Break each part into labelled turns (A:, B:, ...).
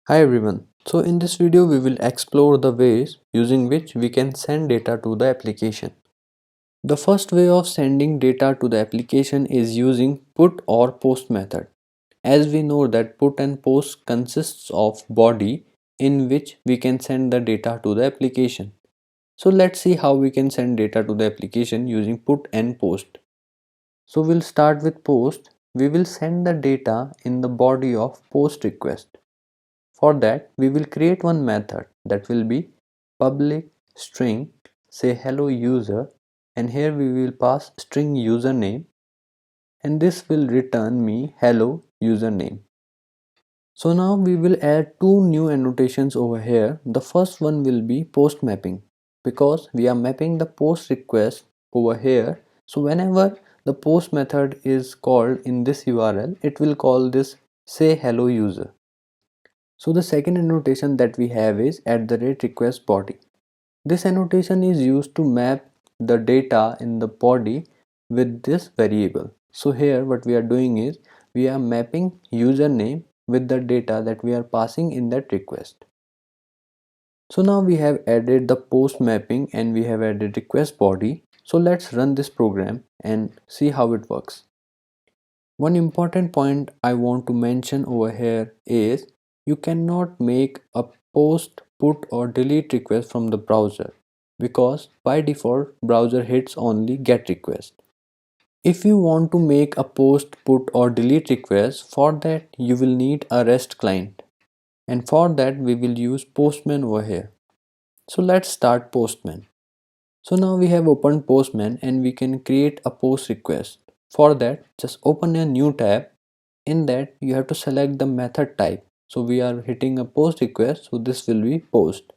A: Hi everyone. So in this video we will explore the ways using which we can send data to the application. The first way of sending data to the application is using put or post method. As we know that put and post consists of body in which we can send the data to the application. So let's see how we can send data to the application using put and post. So we'll start with post. We will send the data in the body of post request. For that, we will create one method that will be public string say hello user, and here we will pass string username, and this will return me hello username. So now we will add two new annotations over here. The first one will be post mapping because we are mapping the post request over here. So whenever the post method is called in this URL, it will call this say hello user. So the second annotation that we have is @request body. This annotation is used to map the data in the body with this variable. So here what we are doing is we are mapping username with the data that we are passing in that request. So now we have added the post mapping and we have added request body. So let's run this program and see how it works. One important point I want to mention over here is you cannot make a post, put or delete request from the browser because by default browser hits only get request. If you want to make a post, put or delete request, for that you will need a REST client, and for that we will use Postman over here. So let's start Postman. So now we have opened Postman and we can create a post request. For that, just open a new tab. In that you have to select the method type. So we are hitting a post request, so this will be post.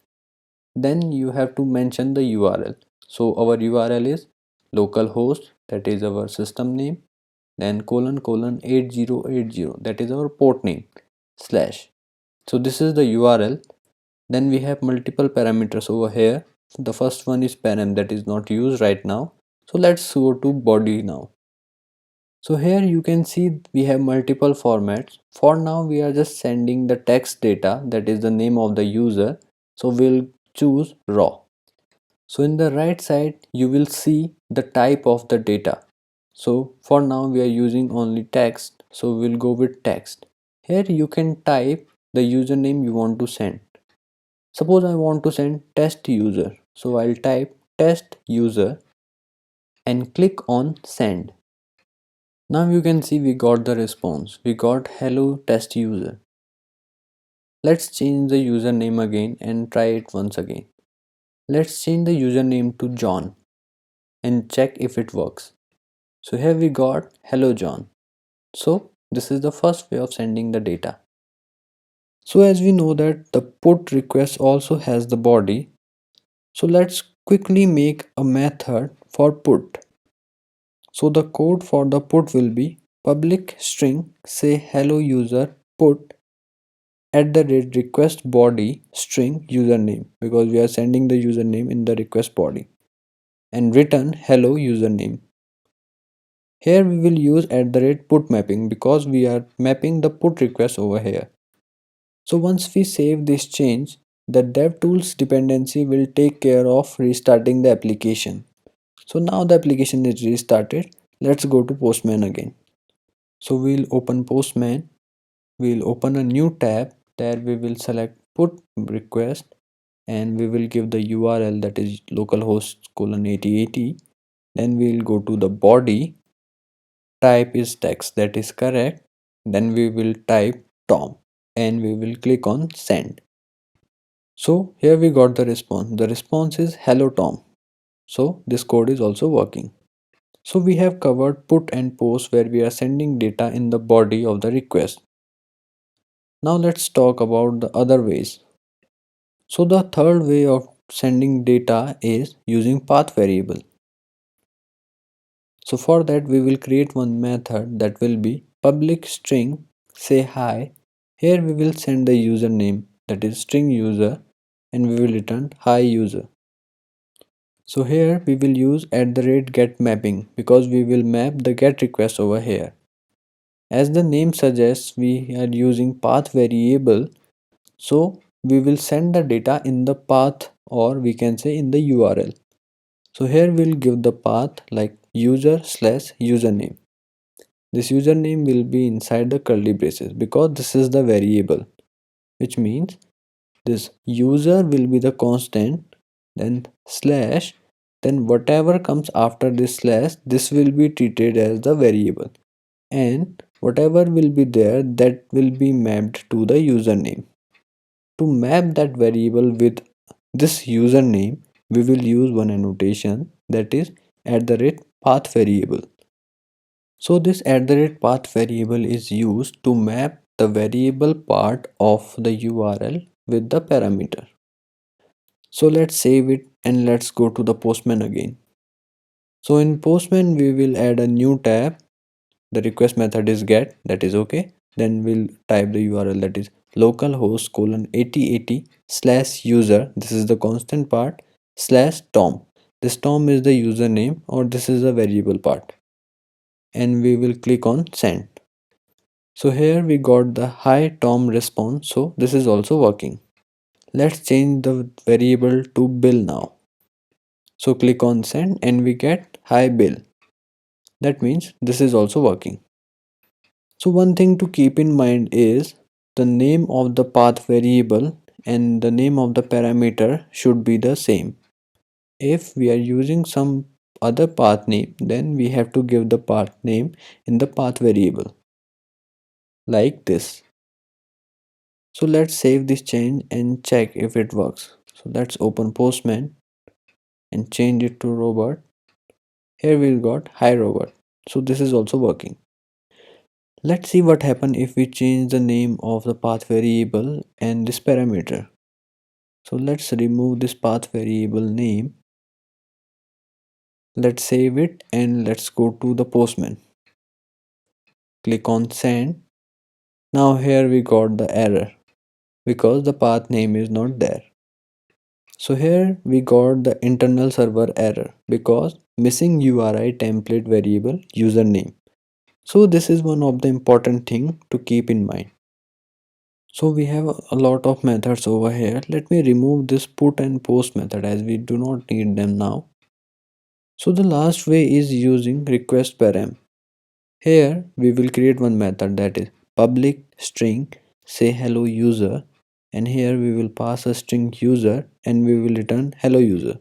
A: Then you have to mention the URL. So our URL is localhost, that is our system name, then colon 8080, that is our port name, slash. So this is the URL. Then we have multiple parameters over here. The first one is param, that is not used right now. So let's go to body now. So here you can see we have multiple formats. For now we are just sending the text data, that is the name of the user. So we'll choose raw. So in the right side you will see the type of the data. So for now we are using only text, so we'll go with text. Here you can type the username you want to send. Suppose I want to send test user, so I'll type test user and click on send. Now you can see we got the response. We got hello test user. Let's change the username again and try it once again. Let's change the username to John and check if it works. So here we got hello John. So this is the first way of sending the data. So as we know that the put request also has the body, so let's quickly make a method for put. So the code for the put will be public string say hello user put @request body string username, because we are sending the username in the request body, and return hello username. Here we will use @put mapping because we are mapping the put request over here. So once we save this change, the DevTools dependency will take care of restarting the application. So now the application is restarted. Let's go to Postman again. So we'll open Postman. We'll open a new tab. There we will select put request and we will give the URL, that is localhost colon 8080. Then we'll go to the body. Type is text, that is correct. Then we will type Tom and we will click on send. So here we got the response. The response is hello Tom. So this code is also working. So we have covered put and post where we are sending data in the body of the request. Now let's talk about the other ways. So the third way of sending data is using path variable. So for that we will create one method that will be public string say hi. Here we will send the username, that is string user, and we will return hi user. So here we will use @get mapping because we will map the get request over here. As the name suggests, we are using path variable. So we will send the data in the path, or we can say in the URL. So here we'll give the path like user slash username. This username will be inside the curly braces because this is the variable, which means this user will be the constant, then slash, then whatever comes after this slash, this will be treated as the variable, and whatever will be there, that will be mapped to the username. To map that variable with this username, we will use one annotation, that is @path variable. So this @path variable is used to map the variable part of the URL with the parameter. So let's save it and let's go to the Postman again. So in Postman we will add a new tab. The request method is get, that is okay. Then we'll type the URL, that is localhost colon 8080 slash user, this is the constant part, slash Tom. This Tom is the username, or this is the variable part. And we will click on send. So here we got the hi Tom response, so this is also working. Let's change the variable to bill now. So click on send and we get hi bill. That means this is also working. So one thing to keep in mind is the name of the path variable and the name of the parameter should be the same. If we are using some other path name, then we have to give the path name in the path variable like this. So let's save this change and check if it works. So let's open Postman and change it to Robert. Here we got hi Robert. So this is also working. Let's see what happens if we change the name of the path variable and this parameter. So let's remove this path variable name. Let's save it and let's go to the Postman. Click on send. Now here we got the error because the path name is not there. So here we got the internal server error because missing URI template variable username. So this is one of the important thing to keep in mind. So we have a lot of methods over here. Let me remove this put and post method as we do not need them now. So the last way is using request param. Here we will create one method, that is public string say hello user, and here we will pass a string user and we will return hello user.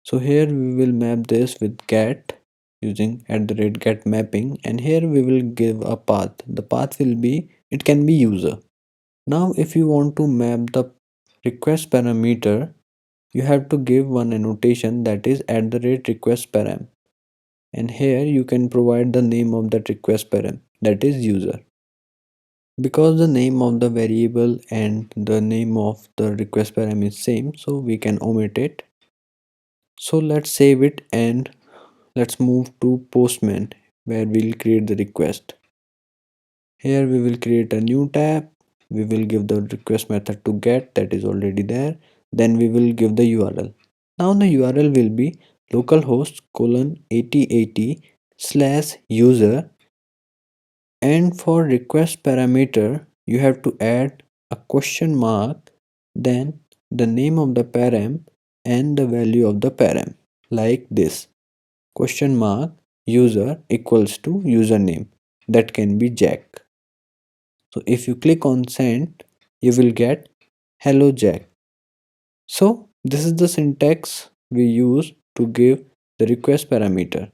A: So here we will map this with get using @get mapping, and here we will give a path. The path will be, it can be user. Now if you want to map the request parameter, you have to give one annotation, that is @request param, and here you can provide the name of that request param, that is user. Because the name of the variable and the name of the request param is same, so we can omit it. So let's save it and let's move to Postman where we'll create the request. Here we will create a new tab. We will give the request method to get, that is already there. Then we will give the URL. Now the URL will be localhost colon 8080 slash user, and for request parameter you have to add a question mark, then the name of the param and the value of the param like this, question mark user equals to username, that can be Jack. So if you click on send, you will get hello Jack. So this is the syntax we use to give the request parameter.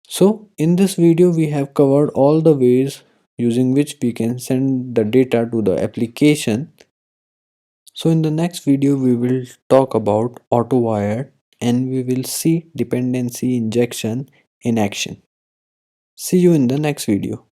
A: So in this video we have covered all the ways using which we can send the data to the application. So in the next video we will talk about AutoWire and we will see dependency injection in action. See you in the next video.